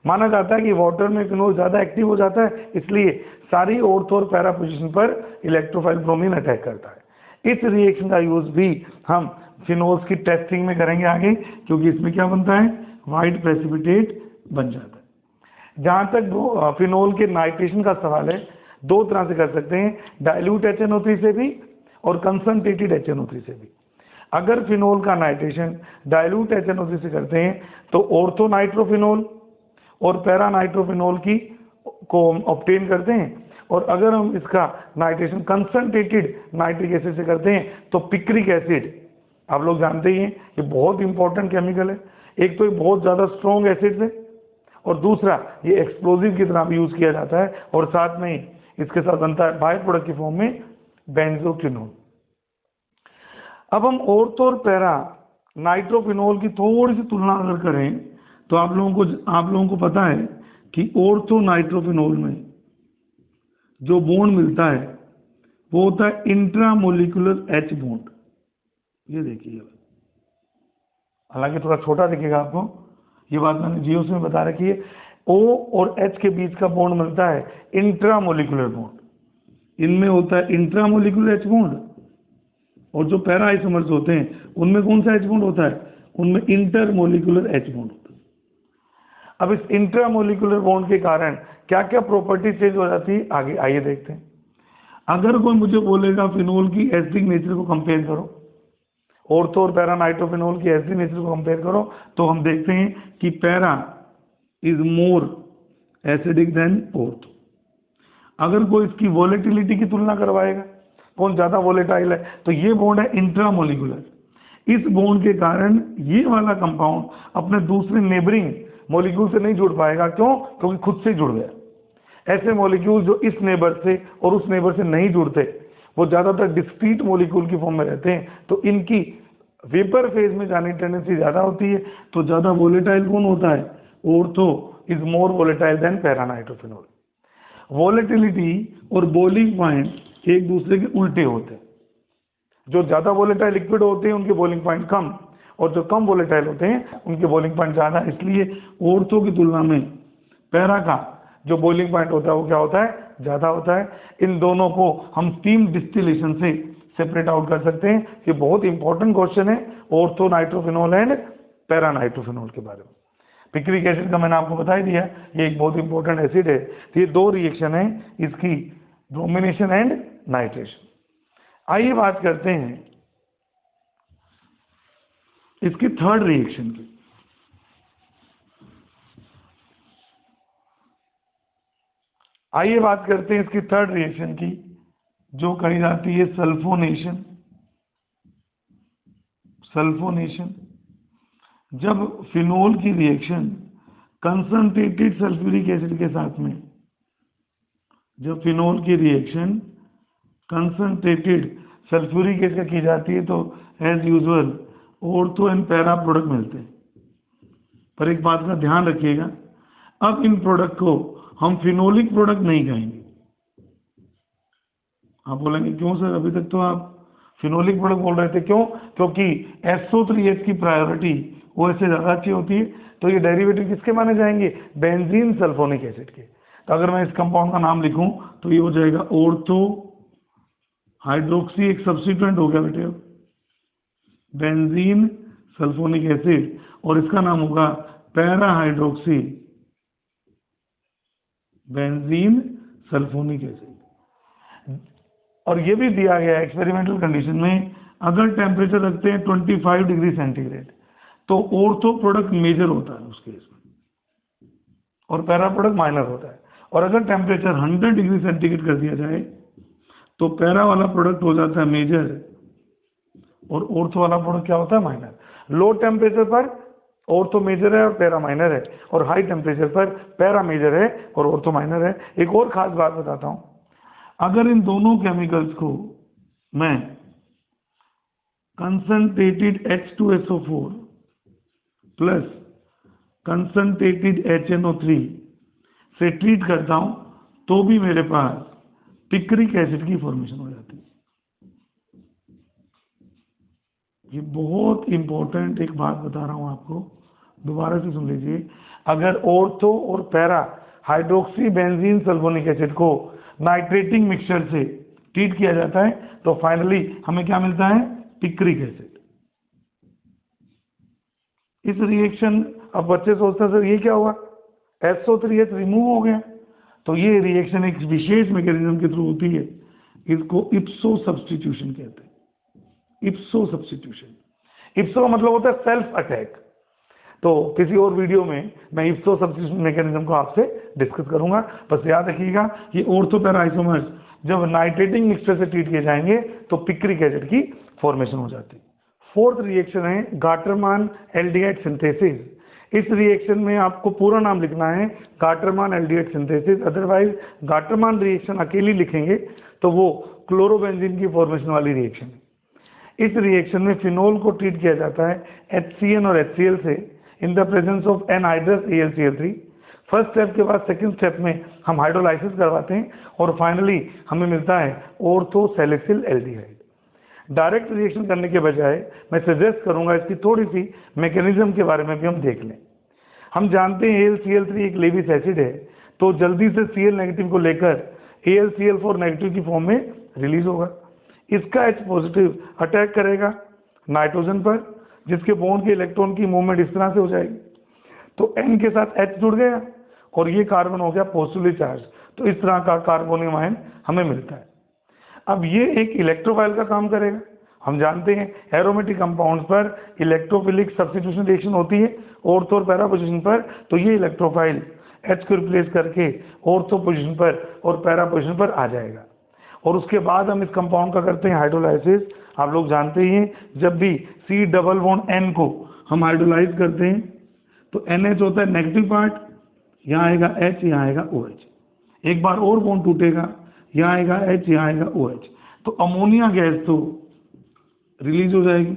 माना जाता है कि वाटर में फिनोल ज्यादा एक्टिव हो जाता है, इसलिए सारी ऑर्थो और पैरा पोजीशन पर इलेक्ट्रोफाइल ब्रोमीन अटैक करता है। इस रिएक्शन का यूज भी हम फिनोल्स की टेस्टिंग में करेंगे आगे, क्योंकि इसमें क्या बनता है? वाइट प्रेसिपिटेट बन जाता है। जहां तक फिनोल के नाइट्रेशन का सवाल है, 2 तरह से कर सकते हैं, डाइल्यूट HNO3 से भी और कंसंट्रेटेड HNO3 से भी। अगर फिनोल का नाइट्रेशन डाइल्यूट HNO3 से करते हैं तो ऑर्थो नाइट्रोफिनोल और पैरा नाइट्रोफिनोल की को ऑब्टेन करते हैं, और अगर हम इसका नाइट्रेशन कंसंट्रेटेड नाइट्रिक एसिड से करते हैं तो पिक्रिक एसिड, आप लोग जानते ही हैं ये बहुत इंपॉर्टेंट केमिकल है। एक तो ये बहुत ज़्यादा स्ट्रॉन्ग एसिड है और दूसरा ये एक्सप्लोजिव की तरह भी यूज़ किया जाता है और साथ में ही इसके साथ बनता है बाय प्रोडक्ट की फॉर्म में बेंजोक्विनोल। अब हम ऑर्थो और पैरा नाइट्रोफिनोल की थोड़ी सी तुलना अगर करें तो आप लोगों को पता है कि ऑर्थो नाइट्रोफिनोल में जो बॉन्ड मिलता है वो होता है इंट्रामोलिकुलर एच बॉन्ड। ये देखिए, हालांकि थोड़ा छोटा दिखेगा आपको, ये बात मैंने जीओसी में बता रखी है। O और H के बीच का बॉन्ड मिलता है इंट्रामोलिकुलर बॉन्ड। इनमें होता है इंट्रामोलिकुलर एच बॉन्ड और जो पैरा आइसोमर्स होते हैं उनमें कौन सा एच बॉन्ड होता है? उनमें इंटरमोलिकुलर एच बॉन्ड होता है। अब इस इंट्रामोलिकुलर बॉन्ड के कारण क्या क्या प्रॉपर्टी चेंज हो जाती है, आगे आइए देखते हैं। अगर कोई मुझे बोलेगा फिनोल की एसिडिक नेचर को कंपेयर करो, ऑर्थो और पैरा नाइट्रोफिनोल की एसिडिक नेचर को कंपेयर करो, तो हम देखते हैं कि para is more acidic then ortho. अगर कोई इसकी वोलेटिलिटी की तुलना करवाएगा, कौन ज्यादा वोलेटाइल है, तो ये बॉन्ड है इंट्रामोलिकुलर। इस बॉन्ड के कारण ये वाला कंपाउंड अपने दूसरे नेबरिंग मॉलिक्यूल से नहीं जुड़ पाएगा। क्यों? क्योंकि खुद से जुड़ गया। ऐसे मॉलिक्यूल जो इस नेबर से और उस नेबर से नहीं जुड़ते वो ज्यादातर डिस्क्रीट मॉलिक्यूल की फॉर्म में रहते हैं, तो इनकी वेपर फेज में जाने की टेंडेंसी ज्यादा होती है। तो ज्यादा वोलेटाइल कौन होता है? Ortho is more volatile than para nitrophenol. Volatility और बॉइलिंग पॉइंट एक दूसरे के उल्टे होते हैं। जो ज्यादा वोलेटाइल लिक्विड होते हैं उनके बॉइलिंग पॉइंट कम, और जो कम वोलेटाइल होते हैं उनके बॉइलिंग पॉइंट ज्यादा। इसलिए ऑर्थो की तुलना में पैरा का जो बॉइलिंग पॉइंट होता है वो क्या होता है? ज्यादा होता है। इन दोनों को हम स्टीम डिस्टिलेशन से सेपरेट आउट कर सकते हैं। ये बहुत इंपॉर्टेंट क्वेश्चन है ortho nitrophenol and para nitrophenol के बारे में। पिक्रिक एसिड का मैंने आपको बता ही दिया, ये एक बहुत इंपॉर्टेंट एसिड है। तो ये दो रिएक्शन है इसकी, ब्रोमिनेशन एंड नाइट्रेशन। आइए बात करते हैं इसकी थर्ड रिएक्शन की। आइए बात करते हैं इसकी थर्ड रिएक्शन की, जो कही जाती है सल्फोनेशन। सल्फोनेशन, जब फिनोल की रिएक्शन कंसंट्रेटेड सल्फ्यूरिक एसिड के साथ में, जब फिनोल की रिएक्शन कंसंट्रेटेड सल्फ्यूरिक एसिड की जाती है तो as usual ortho and para product मिलते हैं। पर एक बात का ध्यान रखिएगा, अब इन प्रोडक्ट को हम फिनोलिक प्रोडक्ट नहीं कहेंगे। आप बोलेंगे क्यों सर, अभी तक तो आप फिनोलिक प्रोडक्ट बोल रहे थे, क्यों? क्योंकि SO3H की प्रायोरिटी वो ऐसे ज्यादा अच्छी होती है। तो ये डेरिवेटिव किसके माने जाएंगे? बेंजीन सल्फोनिक एसिड के। तो अगर मैं इस कंपाउंड का नाम लिखूं तो ये हो जाएगा ऑर्थो हाइड्रोक्सी, एक सब्स्टिट्यूएंट हो गया बेटे बेंजीन सल्फोनिक एसिड, और इसका नाम होगा para hydroxy benzene sulphonic acid. और ये भी दिया गया है एक्सपेरिमेंटल कंडीशन में, अगर टेम्परेचर रखते हैं 25 डिग्री सेंटीग्रेड तो ऑर्थो प्रोडक्ट मेजर होता है उस केस में और पैरा प्रोडक्ट माइनर होता है। और अगर टेम्परेचर 100 डिग्री सेंटीग्रेड कर दिया जाए तो पैरा वाला प्रोडक्ट हो जाता है मेजर और ऑर्थो वाला प्रोडक्ट क्या होता है? माइनर। लो टेम्परेचर पर ऑर्थो मेजर है और पैरा माइनर है, और हाई टेम्परेचर पर पैरा मेजर है और ऑर्थो माइनर है। एक और खास बात बताता हूं, अगर इन दोनों केमिकल्स को मैं concentrated H2SO4 plus concentrated HNO3 से ट्रीट करता हूं तो भी मेरे पास पिक्रिक एसिड की फॉर्मेशन हो जाती है। ये बहुत इंपॉर्टेंट एक बात बता रहा हूं आपको, दोबारा से सुन लीजिए। अगर ऑर्थो और para hydroxy benzene sulphonic acid को नाइट्रेटिंग मिक्सचर से ट्रीट किया जाता है तो फाइनली हमें क्या मिलता है? Picric acid. इस रिएक्शन, अब बच्चे सोचते हैं सर ये क्या हुआ, SO3H रिमूव हो गया। तो ये रिएक्शन एक विशेष मैकेनिज्म के थ्रू होती है, इसको इप्सो सब्स्टिट्यूशन कहते हैं। इप्सो सब्स्टिट्यूशन, इप्सो का मतलब होता है सेल्फ अटैक। तो किसी और वीडियो में मैं इप्सो सब्स्टिट्यूशन मैकेनिज्म को आपसे डिस्कस करूंगा। बस याद रखिएगा ये ऑर्थो पैरा आइसोमर्स जब नाइट्रेटिंग मिक्सचर से ट्रीट किए जाएंगे तो पिक्रिक एसिड की फॉर्मेशन हो जाती है। फोर्थ रिएक्शन है गाटरमान एल्डिहाइड सिंथेसिस। इस रिएक्शन में आपको पूरा नाम लिखना है Gattermann aldehyde synthesis, otherwise Gattermann reaction अकेली लिखेंगे तो वो क्लोरोबेंजीन की फॉर्मेशन वाली रिएक्शन है। इस रिएक्शन में फिनोल को ट्रीट किया जाता है HCN और HCl से in the presence of anhydrous AlCl3। First step के बाद सेकंड स्टेप में हम हाइड्रोलाइसिस करवाते हैं और फाइनली हमें मिलता है ortho salicyl aldehyde. Direct reaction करने के बजाय मैं सजेस्ट करूंगा इसकी थोड़ी सी मैकेनिज्म के बारे में भी हम देख लें। हम जानते हैं AlCl3 एक लेविस एसिड है, तो जल्दी से Cl नेगेटिव को लेकर AlCl4 नेगेटिव की फॉर्म में रिलीज होगा। इसका H पॉजिटिव अटैक करेगा नाइट्रोजन पर, जिसके बॉन्ड के इलेक्ट्रॉन की मूवमेंट इस तरह से हो जाएगी, तो N के साथ H जुड़ गया और ये कार्बन हो गया पॉजिटिवली चार्ज, तो इस तरह का कार्बोनियम आयन हमें मिलता है। अब ये एक इलेक्ट्रोफाइल का काम करेगा। हम जानते हैं एरोमेटिक कंपाउंड्स पर इलेक्ट्रोफिलिक सब्स्टिट्यूशन रिएक्शन होती है ऑर्थो और पैरा पोजीशन पर, तो ये इलेक्ट्रोफाइल H को रिप्लेस करके ऑर्थो पोजीशन पर और पैरा पोजीशन पर आ जाएगा और उसके बाद हम इस कंपाउंड का करते हैं हाइड्रोलाइसिस। आप लोग जानते ही हैं जब भी C डबल बॉन्ड N को हम हाइड्रोलाइज करते हैं तो NH होता है नेगेटिव पार्ट, यहाँ आएगा H, यहाँ आएगा OH। एक बार और बॉन्ड टूटेगा, यहाँ आएगा H, यहाँ आएगा OH, तो अमोनिया गैस तो रिलीज हो जाएगी।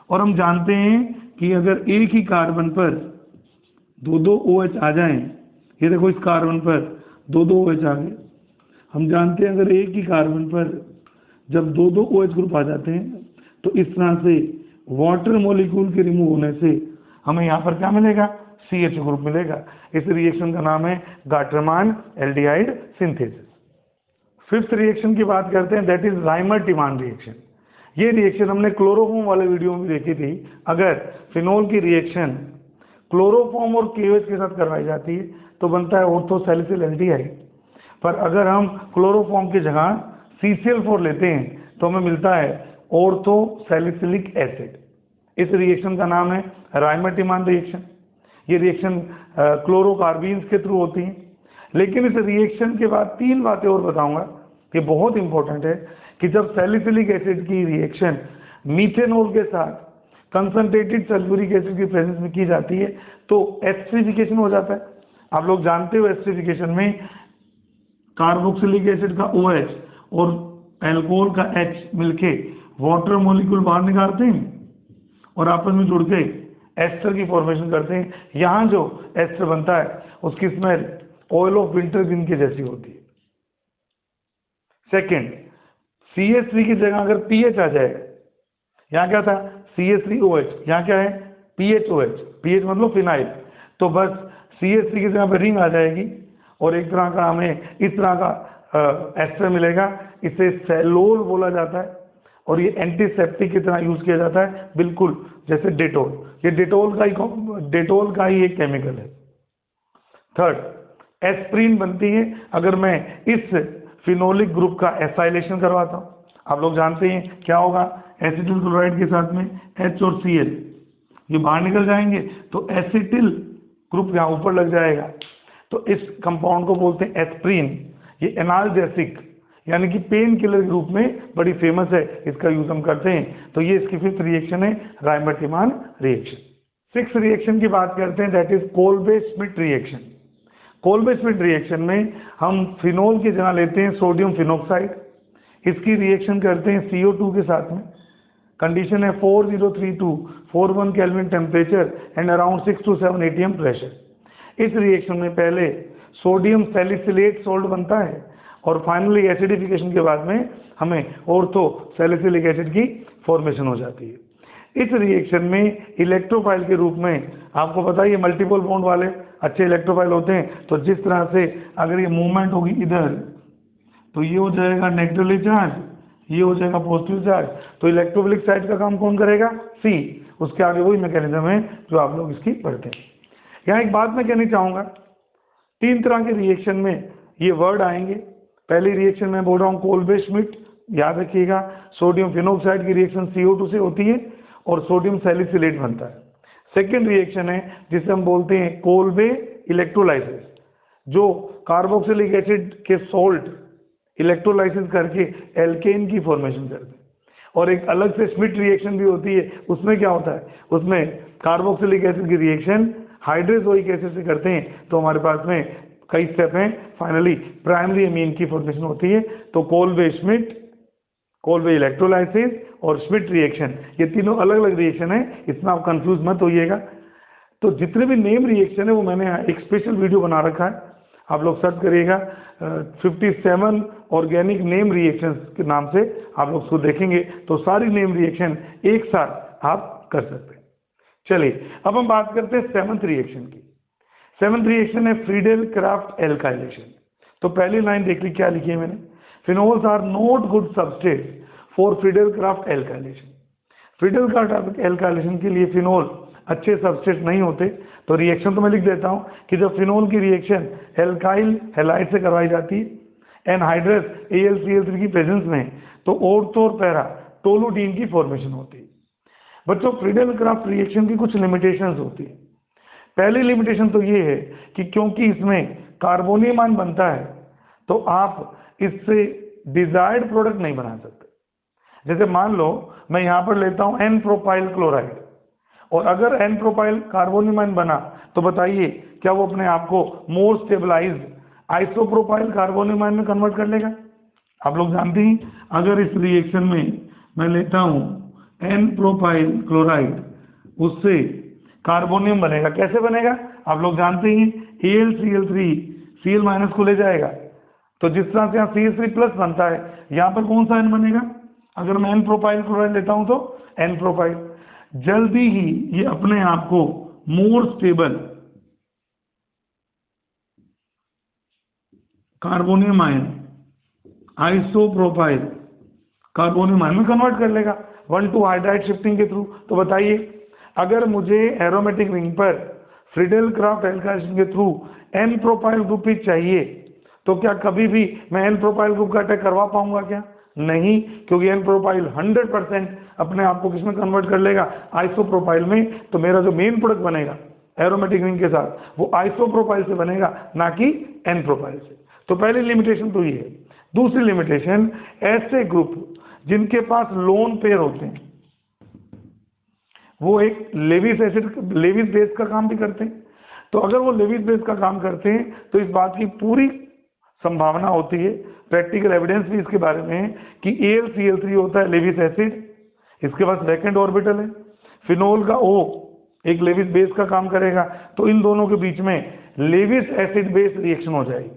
और हम जानते हैं कि अगर एक ही कार्बन पर दो OH आ जाएं, ये देखो इस कार्बन पर दो OH आ गए। हम जानते हैं अगर एक ही कार्बन पर जब दो OH ग्रुप आ जाते हैं तो इस तरह से वाटर मॉलिक्यूल के रिमूव होने से हमें यहाँ पर क्या मिलेगा, CH ग्रुप मिलेगा। इस रिएक्शन का नाम है Gattermann aldehyde synthesis. Fifth reaction की बात करते हैं, दैट इज राइमर-टिमान रिएक्शन। ये रिएक्शन हमने क्लोरोफॉर्म वाले वीडियो में देखी थी। अगर फिनोल की रिएक्शन क्लोरोफॉर्म और KOH के साथ करवाई जाती है तो बनता है ऑर्थो सैलिसिल एल्डिहाइड, पर अगर हम क्लोरोफॉर्म की जगह CCl4 लेते हैं तो हमें मिलता है ऑर्थो सैलिसिलिक एसिड। इस रिएक्शन का नाम है राइमर-टिमान रिएक्शन। ये रिएक्शन क्लोरोकार्बीन्स के थ्रू होती है। लेकिन इस रिएक्शन के बाद तीन बातें और बताऊंगा कि बहुत इंपॉर्टेंट है कि जब सैलिसिलिक एसिड की रिएक्शन मीथेनॉल के साथ कंसंट्रेटेड सल्फ्यूरिक एसिड की प्रेजेंस में की जाती है तो एस्टरिफिकेशन हो जाता है। आप लोग जानते हो एस्टरिफिकेशन में कार्बोक्सिलिक एसिड का OH और एल्कोहल का H मिलके वाटर मॉलिक्यूल बाहर निकालते हैं और आपस में जुड़ के एस्टर की फॉर्मेशन करते हैं। यहाँ जो एस्टर बनता है उसकी स्मेल ऑयल ऑफ विंटरग्रीन की जैसी होती है। सेकेंड, CH3 की जगह अगर PH आ जाए, यहाँ क्या था CH3OH, यहाँ क्या है PHOH, PH मतलब फिनाइल, तो बस CH3 की जगह पर रिंग आ जाएगी और एक तरह का हमें इस तरह का एस्टर मिलेगा। इसे सेलोल बोला जाता है और ये एंटीसेप्टिक की तरह यूज किया जाता है, बिल्कुल जैसे डेटोल। ये डेटोल का ही एक केमिकल है। थर्ड, एस्प्रीन बनती है अगर मैं इस फिनोलिक ग्रुप का एसाइलेशन करवाता हूँ। आप लोग जानते हैं क्या होगा, एसिटिल क्लोराइड के साथ में H और Cl ये बाहर निकल जाएंगे तो एसिटिल ग्रुप यहाँ ऊपर लग जाएगा, तो इस कंपाउंड को बोलते हैं एस्प्रीन। ये एनाल्जेसिक यानी कि पेन किलर के रूप में बड़ी फेमस है, इसका यूज हम करते हैं। तो ये इसकी फिफ्थ रिएक्शन है, राइमर-टिमान रिएक्शन। सिक्स रिएक्शन की बात करते हैं, that is Kolbe-Schmidt reaction. Kolbe-Schmidt reaction में हम फिनोल की जगह लेते हैं सोडियम फिनोक्साइड, इसकी रिएक्शन करते हैं CO2 के साथ में। कंडीशन है 403241 kelvin temperature and around 6 to 7 atm pressure. इस रिएक्शन में पहले सोडियम सैलिसिलेट सॉल्ट बनता है और फाइनली एसिडिफिकेशन के बाद में हमें ऑर्थो सैलिसिलिक एसिड की फॉर्मेशन हो जाती है। इस रिएक्शन में इलेक्ट्रोफाइल के रूप में आपको पता है ये मल्टीपल बॉन्ड वाले अच्छे इलेक्ट्रोफाइल होते हैं, तो जिस तरह से अगर ये मूवमेंट होगी इधर तो ये हो जाएगा नेगेटिवली चार्ज, ये हो जाएगा पॉजिटिव चार्ज, तो इलेक्ट्रोफिलिक साइड का काम कौन करेगा, C। उसके आगे वही मैकेनिज्म है जो आप लोग इसकी पढ़ते हैं। यहाँ एक बात मैं कहनी चाहूँगा, तीन तरह के रिएक्शन में ये वर्ड आएंगे। पहली रिएक्शन में बोल रहा हूँ कोल्बे-श्मिट, याद रखिएगा सोडियम फिनोक्साइड की रिएक्शन CO2 से होती है और सोडियम सैलिसिलेट बनता है। सेकेंड रिएक्शन है जिसे हम बोलते हैं कोल्बे इलेक्ट्रोलाइसिस, जो कार्बोक्सिलिक एसिड के सोल्ट इलेक्ट्रोलाइसिस करके एल्केन की फॉर्मेशन करते हैं। और एक अलग से श्मिट रिएक्शन भी होती है, उसमें क्या होता है, उसमें कार्बोक्सिलिक एसिड की रिएक्शन हाइड्रोक्लोरिक एसिड से करते हैं, तो हमारे पास में कई स्टेप हैं, फाइनली प्राइमरी अमीन की फॉर्मेशन होती है। तो कोल्बे श्मिट, कोल्बे इलेक्ट्रोलाइसिस और श्मिट रिएक्शन, ये तीनों अलग अलग रिएक्शन है, इसमें आप कंफ्यूज मत होइएगा। तो जितने भी नेम रिएक्शन है वो मैंने एक स्पेशल वीडियो बना रखा है, आप लोग सर्च करिएगा 57 ऑर्गेनिक नेम रिएक्शंस के नाम से, आप लोग उसको देखेंगे तो सारी नेम रिएक्शन एक साथ आप कर सकते हैं। चलिए अब हम बात करते हैं सेवंथ रिएक्शन की। सेवंथ रिएक्शन है फ्रीडेल क्राफ्ट एल्काइलेशन। तो पहली लाइन देख ली, क्या लिखी है मैंने, phenols are not good substrate for Friedel Crafts alkylation. Friedel Crafts alkylation के लिए फिनोल अच्छे सबस्ट्रेट नहीं होते। तो रिएक्शन तो मैं लिख देता हूं कि जब फिनोल की रिएक्शन एल्काइल हैलाइड से करवाई जाती है एनहाइड्रस AlCl3 की प्रेजेंस में, तो ओर्थो और पैरा टोलुडीन की फॉर्मेशन होती है। बच्चों फ्रीडेल क्राफ्ट रिएक्शन की कुछ लिमिटेशंस होती है। पहली लिमिटेशन तो ये है कि क्योंकि इसमें कार्बोनियम आयन बनता है तो आप इससे डिजायर्ड प्रोडक्ट नहीं बना सकते। जैसे मान लो मैं यहां पर लेता हूं N प्रोपाइल क्लोराइड, और अगर N प्रोपाइल कार्बोनियम आयन बना तो बताइए क्या वो अपने आप को मोर स्टेबलाइज्ड आइसोप्रोपाइल कार्बोनियम आयन में कन्वर्ट कर लेगा? आप लोग जानते हैं अगर इस रिएक्शन में मैं लेता हूं N प्रोपाइल क्लोराइड, उससे कार्बोनियम बनेगा। कैसे बनेगा? आप लोग जानते हैं AlCl3 Cl- को ले जाएगा, तो जिस तरह से यहाँ CH3+ बनता है, यहाँ पर कौन सा आयन बनेगा? अगर मैं N प्रोपाइल क्लोराइड लेता हूं तो N प्रोपाइल। जल्दी ही ये अपने आप को more stable carbonium ion isopropyl carbonium ion में कन्वर्ट कर लेगा 1,2 हाइड्राइड शिफ्टिंग के थ्रू। तो बताइए अगर मुझे एरोमेटिक रिंग पर फ्रीडेल क्राफ्ट एल्काइलेशन के थ्रू N प्रोपाइल ग्रुप ही चाहिए, तो क्या कभी भी मैं N प्रोपाइल ग्रुप का अटैक करवा पाऊंगा क्या? नहीं, क्योंकि N प्रोपाइल 100% अपने आप को किसमें कन्वर्ट कर लेगा? आइसोप्रोपाइल में। तो मेरा जो मेन प्रोडक्ट बनेगा एरोमेटिक रिंग के साथ वो आइसोप्रोपाइल से बनेगा, ना कि N प्रोपाइल से। तो पहली लिमिटेशन तो ये है। दूसरी लिमिटेशन, ऐसे ग्रुप जिनके पास लोन पेयर होते हैं वो एक लेविस बेस का काम भी करते हैं। तो अगर वो लेविस बेस का काम करते हैं तो इस बात की पूरी संभावना होती है, प्रैक्टिकल एविडेंस भी इसके बारे में है कि AlCl3 होता है लेविस एसिड, इसके पास वैकेंट ऑर्बिटल है। फिनोल का O एक लेविस बेस का काम करेगा, तो इन दोनों के बीच में लेविस एसिड बेस रिएक्शन हो जाएगी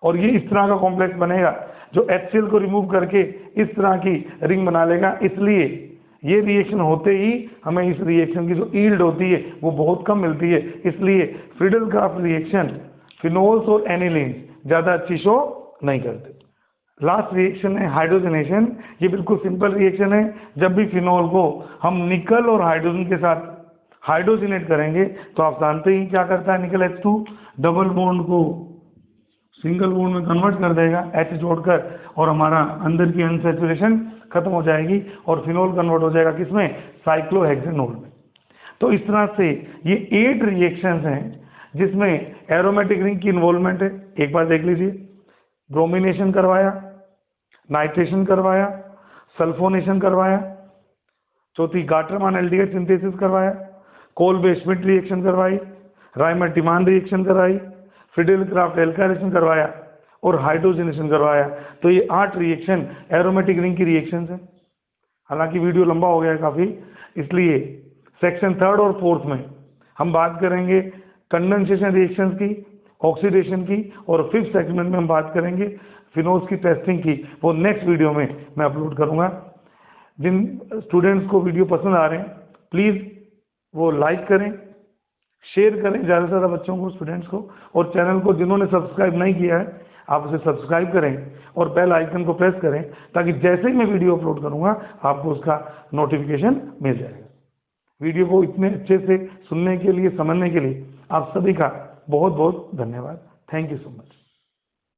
और ये इस तरह का कॉम्प्लेक्स बनेगा जो HCl को रिमूव करके इस तरह की रिंग बना लेगा। इसलिए ये रिएक्शन होते ही हमें इस रिएक्शन की जो ईल्ड होती है वो बहुत कम मिलती है। इसलिए फ्रीडेल क्राफ्ट रिएक्शन फिनोल्स और एनिलीन्स ज़्यादा अच्छी शो नहीं करते। लास्ट रिएक्शन है हाइड्रोजनेशन। ये बिल्कुल सिंपल रिएक्शन है। जब भी फिनोल को हम निकल और हाइड्रोजन के साथ हाइड्रोजनेट करेंगे तो आप जानते ही क्या करता है निकल H2 डबल बॉन्ड को सिंगल बॉन्ड में कन्वर्ट कर देगा H जोड़कर, और हमारा अंदर की अनसैचुरेशन खत्म हो जाएगी और फिनोल कन्वर्ट हो जाएगा किसमें? साइक्लोहेक्सेनोल में। तो इस तरह से ये 8 रिएक्शंस हैं जिसमें एरोमेटिक रिंग की इन्वॉल्वमेंट है। एक बार देख लीजिए, ब्रोमिनेशन करवाया, नाइट्रेशन करवाया, सल्फोनेशन करवाया, चौथी गाटरमान एल्डिहाइड सिंथेसिस करवाया, कोल्बे श्मिट रिएक्शन करवाई, रायमर टिमान रिएक्शन कराई, फ्रीडेल क्राफ्ट एल्काइलेशन करवाया और हाइड्रोजनेशन करवाया। तो ये 8 रिएक्शन एरोमेटिक रिंग की रिएक्शंस हैं। हालांकि वीडियो लंबा हो गया काफ़ी, इसलिए सेक्शन 3rd और 4th में हम बात करेंगे कंडेंसेशन रिएक्शंस की, ऑक्सीडेशन की, और 5th सेगमेंट में हम बात करेंगे फिनोल्स की टेस्टिंग की। वो नेक्स्ट वीडियो में मैं अपलोड करूँगा। जिन स्टूडेंट्स को वीडियो पसंद आ रहे हैं प्लीज़ वो लाइक करें, शेयर करें ज़्यादा से ज़्यादा बच्चों को, स्टूडेंट्स को, और चैनल को जिन्होंने सब्सक्राइब नहीं किया है आप उसे सब्सक्राइब करें और बेल आइकन को प्रेस करें ताकि जैसे ही मैं वीडियो अपलोड करूंगा आपको उसका नोटिफिकेशन मिल जाएगा। वीडियो को इतने अच्छे से सुनने के लिए, समझने के लिए आप सभी का बहुत बहुत धन्यवाद। Thank you so much.